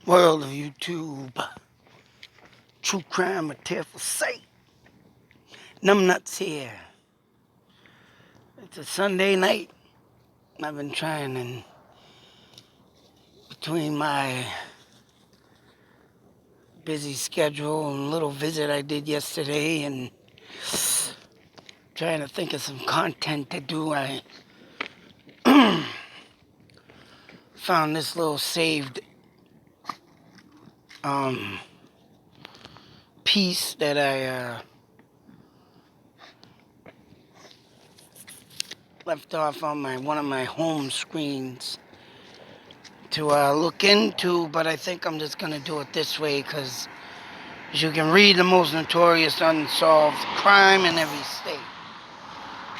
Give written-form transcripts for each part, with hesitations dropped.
World of YouTube, true crime, a tearful sight. Numbnuts here. It's a Sunday night. I've been trying, and between my busy schedule and little visit I did yesterday, and trying to think of some content to do, I found this little saved piece that I left off on one of my home screens to look into, but I think I'm just gonna do it this way because, as you can read, the most notorious unsolved crime in every state.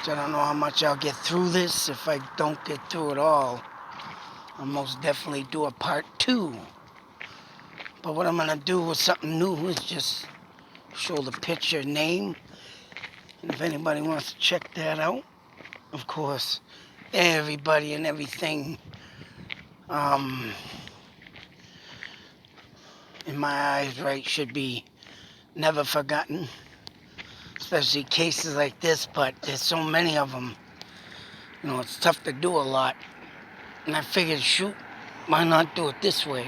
So I don't know how much I'll get through this. If I don't get through it all, I'll most definitely do a part 2. But what I'm gonna do with something new is just show the picture name, and if anybody wants to check that out, of course, everybody and everything in my eyes, right, should be never forgotten, especially cases like this, but there's so many of them. It's tough to do a lot, and I figured, shoot, why not do it this way?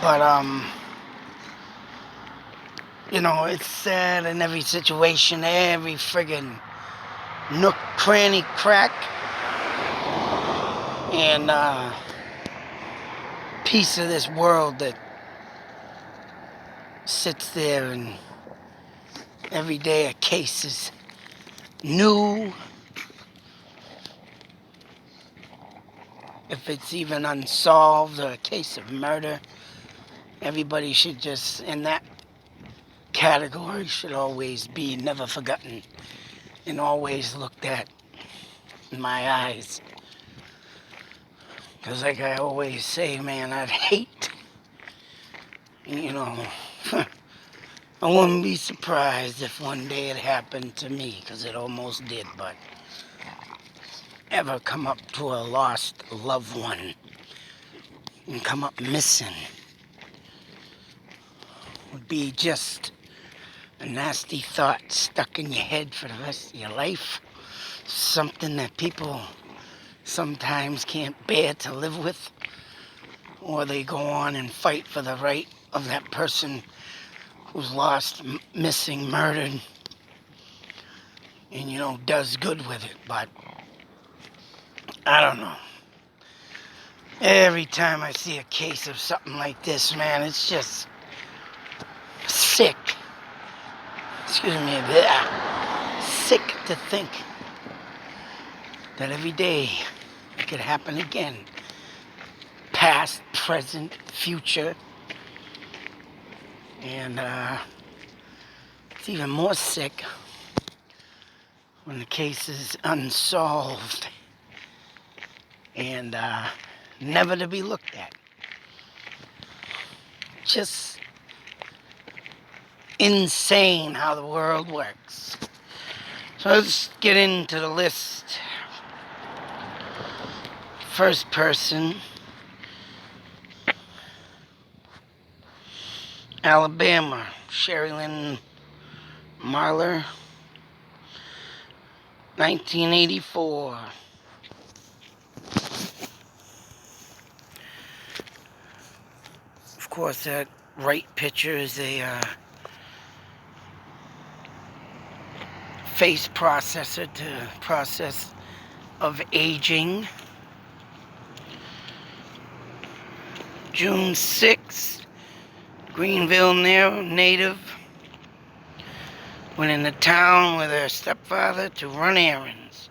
But it's sad in every situation, every friggin' nook, cranny, crack, and piece of this world that sits there, and every day a case is new. If it's even unsolved or a case of murder, everybody should just, in that category, should always be never forgotten and always looked at in my eyes. Because like I always say, man, I'd hate, I wouldn't be surprised if one day it happened to me, because it almost did, but ever come up to a lost loved one and come up missing would be just a nasty thought stuck in your head for the rest of your life. Something that people sometimes can't bear to live with, or they go on and fight for the right of that person who's lost, missing, murdered, and does good with it. But I don't know. Every time I see a case of something like this, man, it's just sick. Excuse me, sick to think that every day it could happen again. Past, present, future. And it's even more sick when the case is unsolved and never to be looked at. Just insane how the world works. So let's get into the list. First person, Alabama, Sherilyn Marlar, 1984. Of course, that right picture is a face processor to process of aging. June 6th, Greenville native went into town with her stepfather to run errands.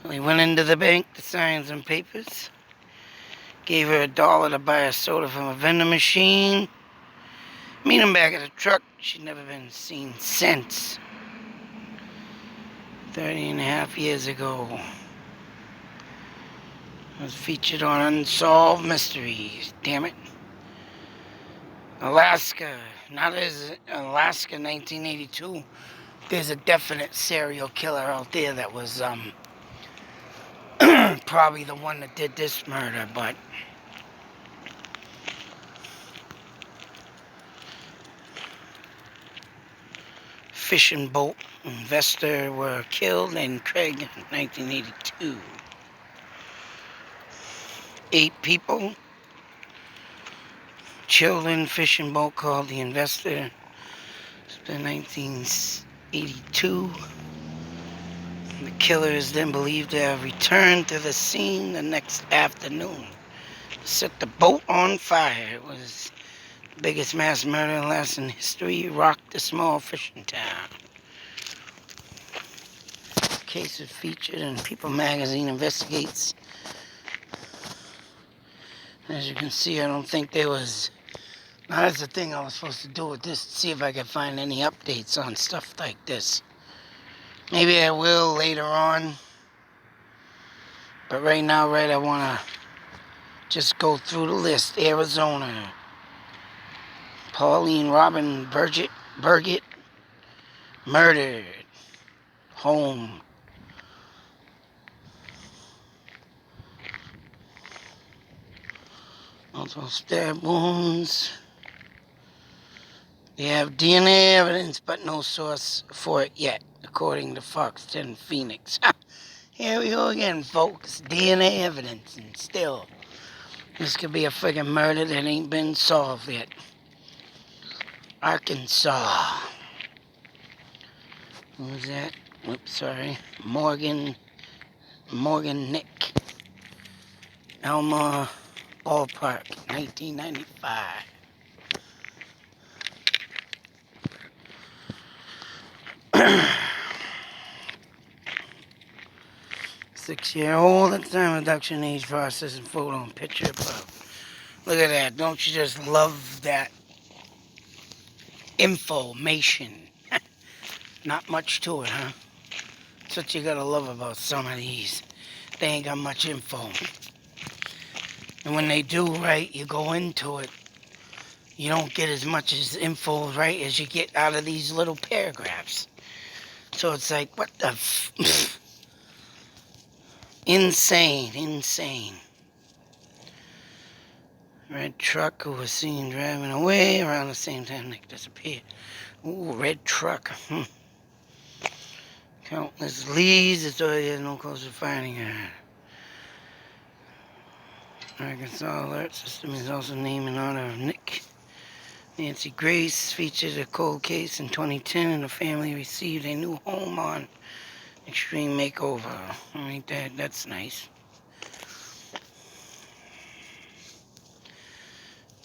He went into the bank to sign some papers. Gave her $1 to buy a soda from a vending machine. Meet him back at the truck. She'd never been seen since. 30.5 years ago. It was featured on Unsolved Mysteries. Damn it. Alaska. Not as Alaska 1982. There's a definite serial killer out there that was probably the one that did this murder, but fishing boat investor were killed in Craig in 1982. 8 people. Children fishing boat called the Investor. It's been 1982. The killer is then believed to have returned to the scene the next afternoon. Set the boat on fire. It was the biggest mass murder less in history. Rocked the small fishing town. The case is featured in People magazine investigates. As you can see, I don't think there was... Now, that's the thing I was supposed to do with this, see if I could find any updates on stuff like this. Maybe I will later on. But right now, I want to just go through the list. Arizona. Pauline Robin Burgett, murdered. Home. Multiple stab wounds. They have DNA evidence, but no source for it yet, according to Fox 10 Phoenix. Here we go again, folks. DNA evidence, and still, this could be a friggin' murder that ain't been solved yet. Arkansas. Who was that? Oops, sorry. Morgan Nick. Elma Ballpark, 1995. Six-year-old at the time reduction age process and photo and picture above. Look at that. Don't you just love that information? Not much to it, huh? That's what you gotta love about some of these. They ain't got much info. And when they do, right, you go into it, you don't get as much as info, right, as you get out of these little paragraphs. So it's like, what the Insane. Red truck who was seen driving away around the same time Nick disappeared. Ooh, red truck. Countless leads. It's already has no closer to finding her. Arkansas alert system is also named in honor of Nick. Nancy Grace featured a cold case in 2010, and the family received a new home on Extreme Makeover. Ain't that's nice.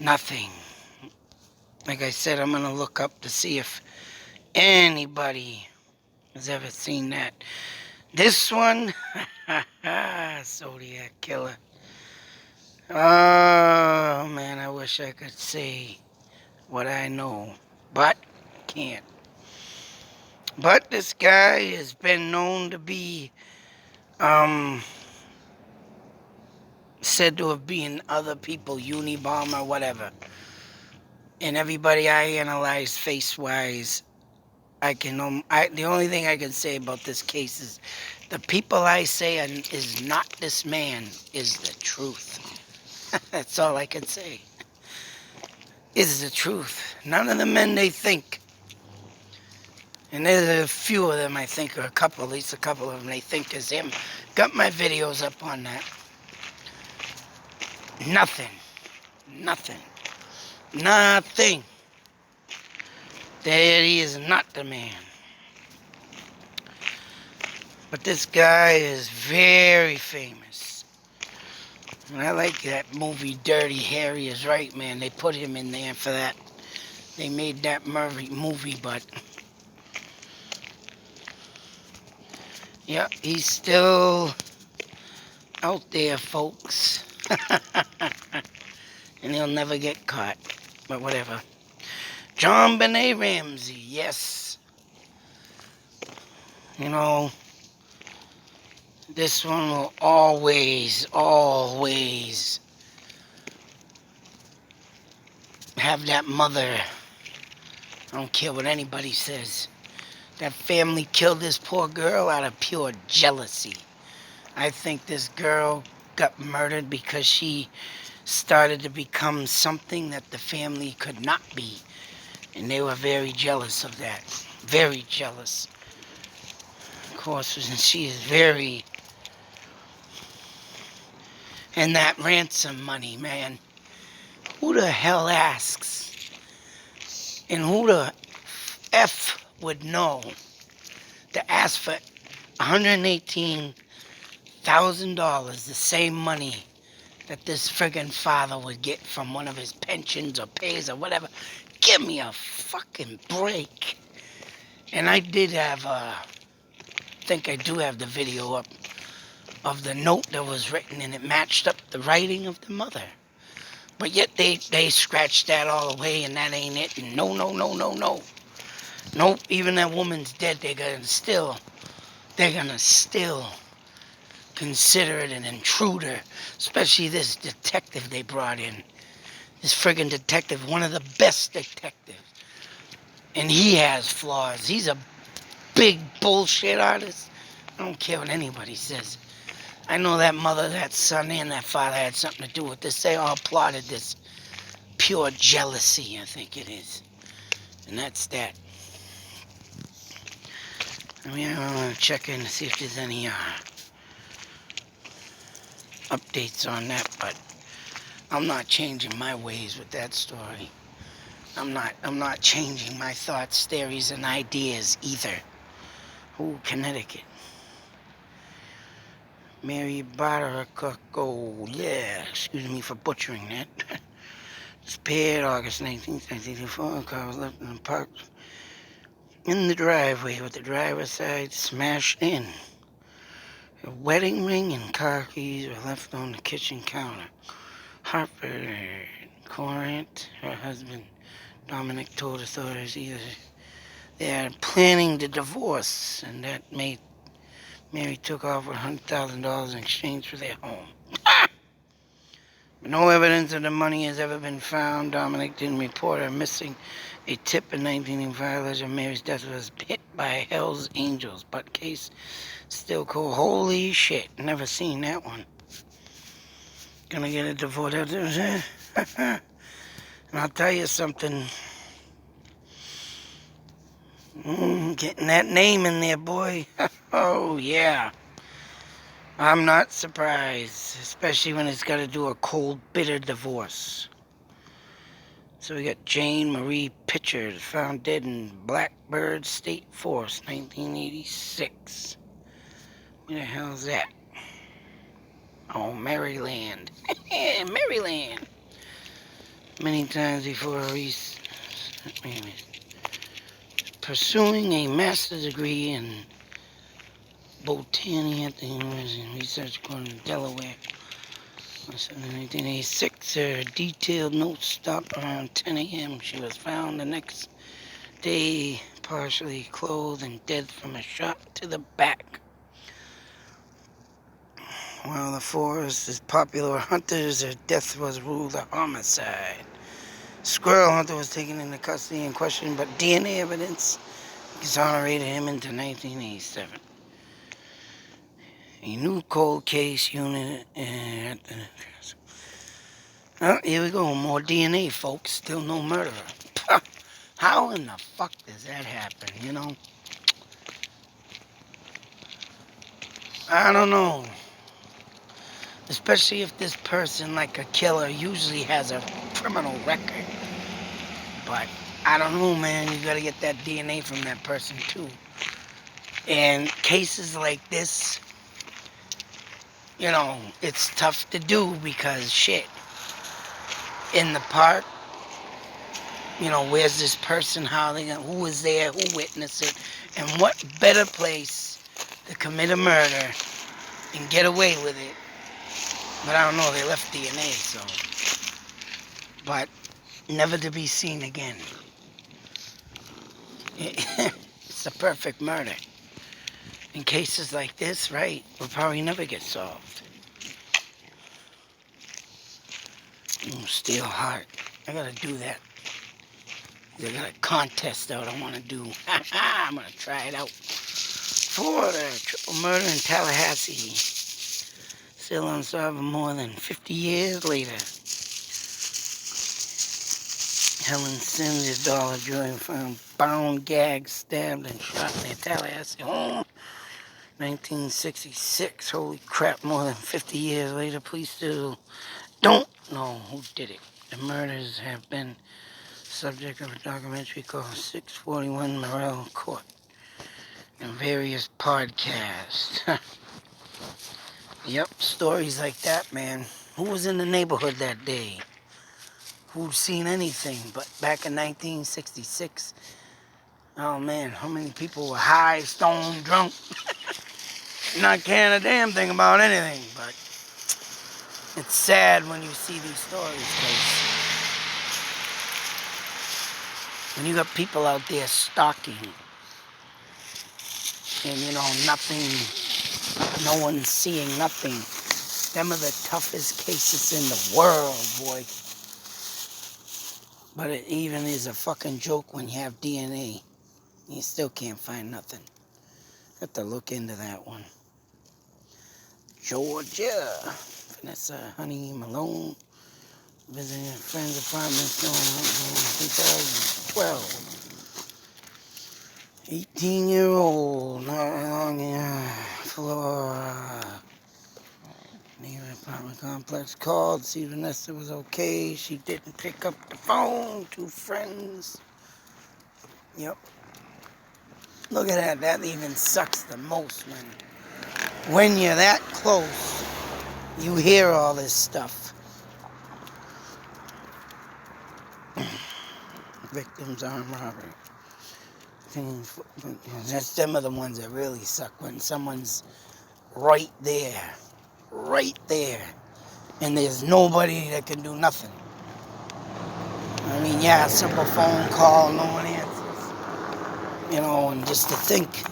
Nothing. Like I said, I'm gonna look up to see if anybody has ever seen that. This one, Zodiac Killer. Oh man, I wish I could say what I know, but can't. But this guy has been known to be said to have been other people, Unibomb or whatever. And everybody I analyzed face-wise, the only thing I can say about this case is the people I say is not this man is the truth. That's all I can say. Is the truth. None of the men they think. And there's a few of them I think, or a couple, at least a couple of them they think is him. Got my videos up on that. Nothing. That he is not the man. But this guy is very famous. And I like that movie, Dirty Harry is Right, man. They put him in there for that. They made that movie, but... yeah, he's still out there, folks. And he'll never get caught. But whatever. John Bernay Ramsey, yes. You know, this one will always have that mother. I don't care what anybody says. That family killed this poor girl out of pure jealousy. I think this girl got murdered because she started to become something that the family could not be. And they were very jealous of that. Very jealous. Of course, and she is very... And that ransom money, man. Who the hell asks? And who the F would know to ask for $118,000, the same money that this friggin' father would get from one of his pensions or pays or whatever? Give me a fucking break. And I did have, I think I do have the video up of the note that was written, and it matched up the writing of the mother. But yet they scratched that all away, and that ain't it. And no. Nope, even that woman's dead. They're gonna still consider it an intruder. Especially this detective they brought in. This friggin' detective, one of the best detectives. And he has flaws. He's a big bullshit artist. I don't care what anybody says. I know that mother, that son, and that father had something to do with this. They all plotted this. Pure jealousy, I think it is. And that's that. I mean, I want to check in to see if there's any updates on that, but I'm not changing my ways with that story. I'm not changing my thoughts, theories, and ideas either. Ooh, Connecticut. Mary Baracco, yeah, excuse me for butchering that. Disappeared August 19th, 1984. Car was left in the park in the driveway with the driver's side smashed in. A wedding ring and car keys were left on the kitchen counter. Harper Corinth, her husband Dominic, told authorities either they are planning the divorce, and that made Mary took off with $100,000 in exchange for their home. But no evidence of the money has ever been found. Dominic didn't report her missing. A tip in 1985 alleged Mary's death was hit by Hell's Angels, but case still cold. Holy shit, never seen that one. Gonna get a divorce out there. And I'll tell you something. Getting that name in there, boy. Oh, yeah. I'm not surprised, especially when it's got to do a cold, bitter divorce. So we got Jane Marie Pitcher, found dead in Blackbird State Forest, 1986. Where the hell's that? Oh, Maryland. Maryland. Many times before Reese, pursuing a master's degree in botany at the University of Research Corner in Delaware. In 1986, her detailed notes stopped around 10 a.m. She was found the next day, partially clothed and dead from a shot to the back. While the forest is popular with hunters, her death was ruled a homicide. Squirrel hunter was taken into custody and questioned, but DNA evidence exonerated him into 1987. A new cold case unit at the... Oh, here we go. More DNA, folks. Still no murderer. How in the fuck does that happen, you know? I don't know. Especially if this person, like a killer, usually has a criminal record. But I don't know, man. You gotta get that DNA from that person, too. And cases like this, you know, it's tough to do because, shit, in the park, you know, where's this person, who was there, who witnessed it, and what better place to commit a murder and get away with it. But I don't know, they left DNA, so. But never to be seen again. It's a perfect murder. In cases like this, right, will probably never get solved. Steel heart. I gotta do that. They got a contest out I want to do. I'm going to try it out. For the triple murder in Tallahassee. Still unsolved more than 50 years later. Helen Sims, his daughter, Joy, found bound, gagged, stabbed, and shot in their Tallahassee home. 1966. Holy crap, more than 50 years later, police still don't know who did it. The murders have been subject of a documentary called 641 Morel Court and various podcasts. Yep, stories like that, man. Who was in the neighborhood that day? Who'd seen anything? But back in 1966, oh man, how many people were high, stoned, drunk? Not caring a damn thing about anything, but it's sad when you see these stories, because when you got people out there stalking and, nothing, no one's seeing nothing. Them are the toughest cases in the world, boy. But it even is a fucking joke when you have DNA. You still can't find nothing. Have to look into that one. Georgia. Vanessa Honey Malone visiting a friend's apartment in 2012. 18-year-old, not long in Florida. Neighbor apartment complex called to see if Vanessa was okay. She didn't pick up the phone. Two friends. Yep. Look at that. That even sucks the most when you're that close, you hear all this stuff. Victims armed robbery. That's them are the ones that really suck, when someone's right there, and there's nobody that can do nothing. I mean, yeah, a simple phone call, no one answers. And just to think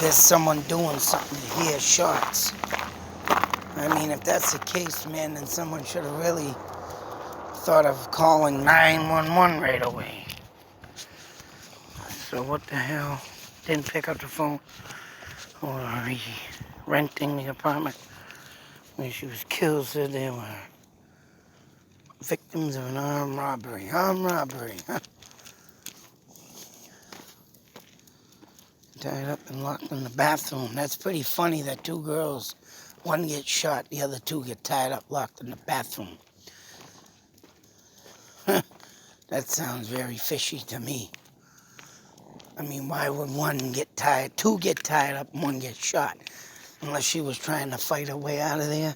there's someone doing something to hear shots. I mean, if that's the case, man, then someone should have really thought of calling 911 right away. So what the hell? Didn't pick up the phone? Or are we renting the apartment when she was killed? Said they were victims of an armed robbery. Tied up and locked in the bathroom. That's pretty funny that two girls, one gets shot, the other two get tied up, locked in the bathroom. That sounds very fishy to me. I mean, why would two get tied up and one get shot? Unless she was trying to fight her way out of there,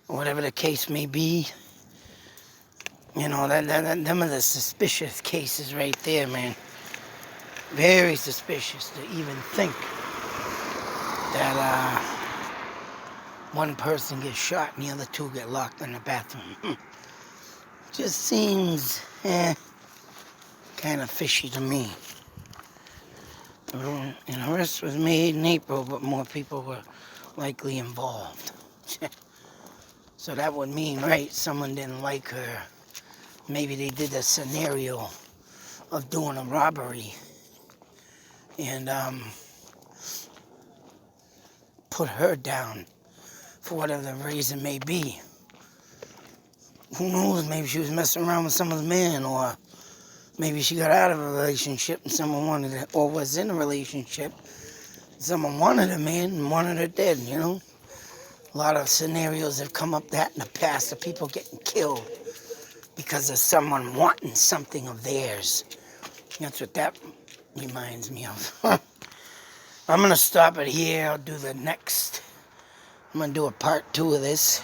or whatever the case may be. Them are the suspicious cases right there, man. Very suspicious to even think that one person gets shot and the other two get locked in the bathroom. Just seems kind of fishy to me. An arrest was made in April, but more people were likely involved. So that would mean, right, someone didn't like her. Maybe they did a scenario of doing a robbery and put her down for whatever the reason may be. Who knows, maybe she was messing around with someone's man, or maybe she got out of a relationship and someone wanted it, or was in a relationship. Someone wanted a man and wanted her dead, A lot of scenarios have come up that in the past of people getting killed because of someone wanting something of theirs. That's what that reminds me of. I'm going to stop it here. I'll do the next. I'm going to do a part 2 of this.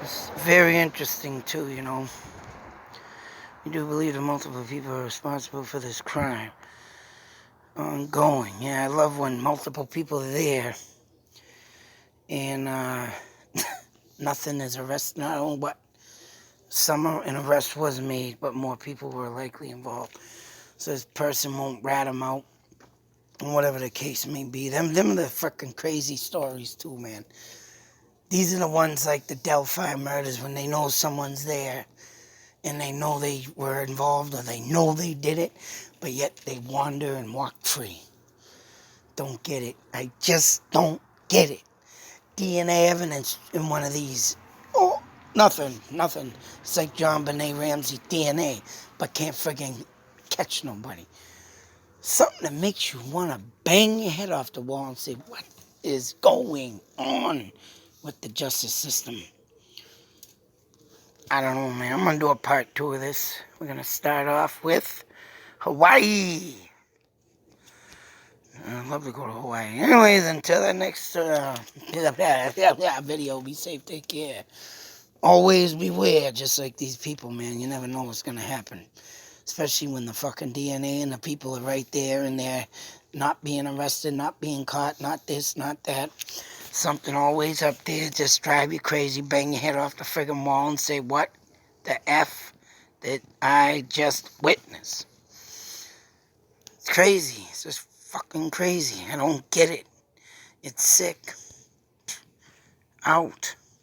It's very interesting, too, We do believe that multiple people are responsible for this crime. Ongoing. Yeah, I love when multiple people are there and nothing is arrested. Not but an arrest was made, but more people were likely involved. So this person won't rat them out, whatever the case may be. Them are the freaking crazy stories too, man. These are the ones like the Delphi murders, when they know someone's there and they know they were involved or they know they did it, but yet they wander and walk free. don't get it. I just don't get it. DNA evidence in one of these. Oh, nothing. It's like Bernay Ramsey DNA, but can't friggin' catch nobody. Something that makes you want to bang your head off the wall and say, what is going on with the justice system? I don't know, man. I'm going to do a part 2 of this. We're going to start off with Hawaii. I'd love to go to Hawaii. Anyways, until the next video, be safe, take care. Always beware, just like these people, man. You never know what's going to happen. Especially when the fucking DNA and the people are right there and they're not being arrested, not being caught, not this, not that. Something always up there just drive you crazy, bang your head off the friggin' wall and say, what the F did I just witness? It's crazy. It's just fucking crazy. I don't get it. It's sick. Out.